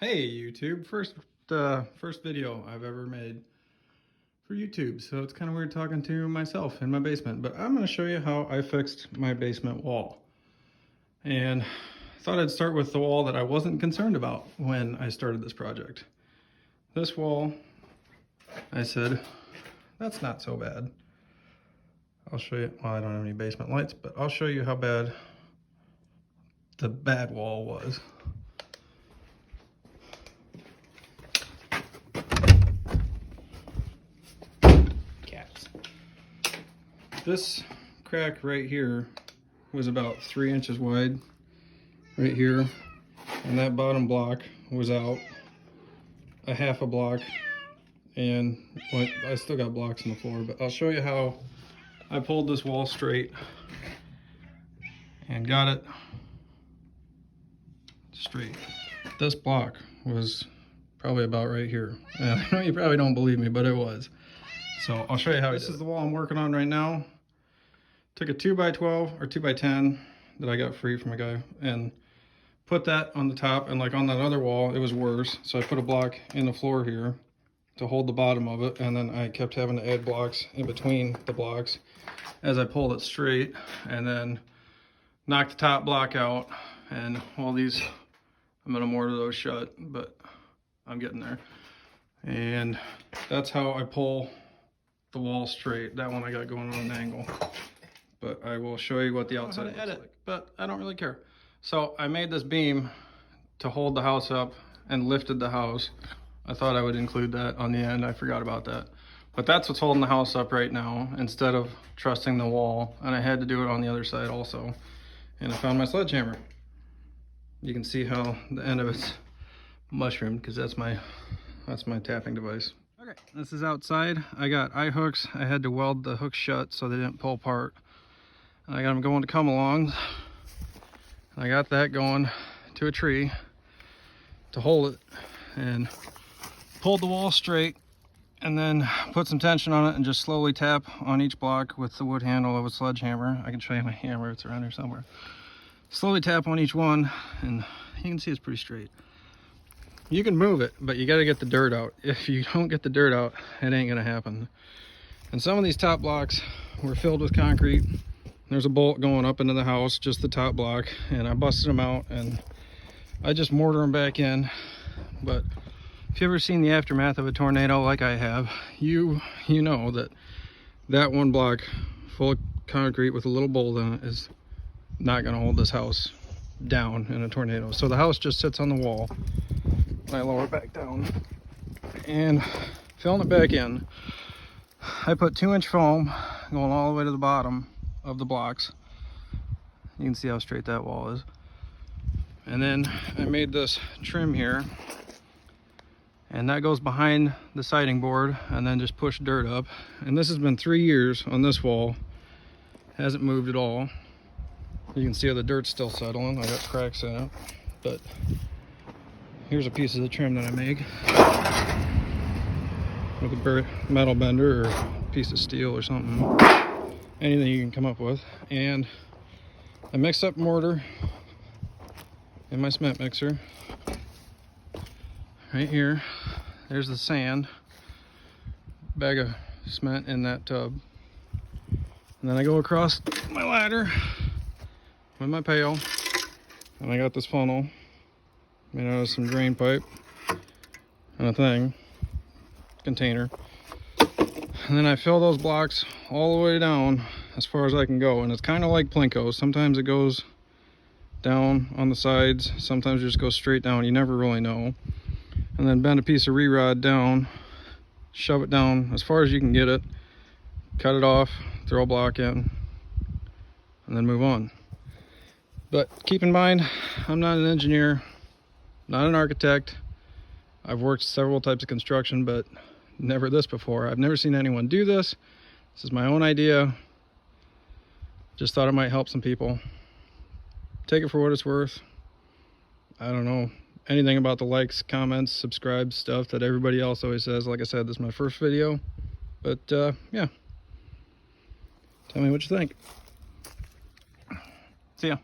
Hey YouTube, first video I've ever made for YouTube, so it's kind of weird talking to myself in my basement, but I'm going to show you how I fixed my basement wall. And I thought I'd start with the wall that I wasn't concerned about when I started this project. This wall, I said, that's not so bad. I'll show you, well, I don't have any basement lights, but I'll show you how bad the bad wall was. This crack right here was about 3 inches wide, right here, and that bottom block was out a half a block, and I still got blocks on the floor, but I'll show you how I pulled this wall straight and got it straight. This block was probably about right here, and I know you probably don't believe me, but it was. So I'll show you how. This is the wall I'm working on right now. Took a 2x12 or 2x10 that I got free from a guy and put that on the top, and like on that other wall it was worse, so I put a block in the floor here to hold the bottom of it, and then I kept having to add blocks in between the blocks as I pulled it straight, and then knocked the top block out, and all these I'm gonna mortar those shut, but I'm getting there. And that's how I pull the wall straight. That one I got going on an angle, but I will show you what the outside looks like, but I don't really care. So I made this beam to hold the house up and lifted the house. I thought I would include that on the end. I forgot about that. But that's what's holding the house up right now instead of trusting the wall. And I had to do it on the other side also. And I found my sledgehammer. You can see how the end of it's mushroomed because that's my tapping device. Okay, this is outside. I got eye hooks. I had to weld the hooks shut so they didn't pull apart. I got them going to come along. I got that going to a tree to hold it, and pulled the wall straight, and then put some tension on it and just slowly tap on each block with the wood handle of a sledgehammer. I can show you my hammer, it's around here somewhere. Slowly tap on each one, and you can see it's pretty straight. You can move it, but you got to get the dirt out. If you don't get the dirt out, it ain't gonna happen. And some of these top blocks were filled with concrete. There's a bolt going up into the house, just the top block, and I busted them out and I just mortar them back in. But if you've ever seen the aftermath of a tornado like I have, you know that one block full of concrete with a little bolt in it is not going to hold this house down in a tornado. So the house just sits on the wall. I lower it back down and filling it back in. I put 2-inch foam going all the way to the bottom of the blocks. You can see how straight that wall is. And then I made this trim here, and that goes behind the siding board, and then just push dirt up. And this has been 3 years on this wall, hasn't moved at all. You can see how the dirt's still settling. I got cracks in it, but here's a piece of the trim that I make with a metal bender or a piece of steel or something, anything you can come up with. And I mixed up mortar in my cement mixer right here. There's the sand, bag of cement in that tub, and then I go across my ladder with my pail, and I got this funnel made out of some drain pipe and a container, and then I fill those blocks all the way down as far as I can go. And it's kind of like plinko. Sometimes it goes down on the sides, sometimes it just goes straight down. You never really know. And then bend a piece of re-rod down, shove it down as far as you can get it, cut it off, throw a block in, and then move on. But keep in mind, I'm not an engineer, not an architect. I've worked several types of construction, but never this before. I've never seen anyone do this. This is my own idea. Just thought it might help some people. Take it for what it's worth. I don't know anything about the likes, comments, subscribe stuff that everybody else always says. Like I said, this is my first video, but yeah. Tell me what you think. See ya.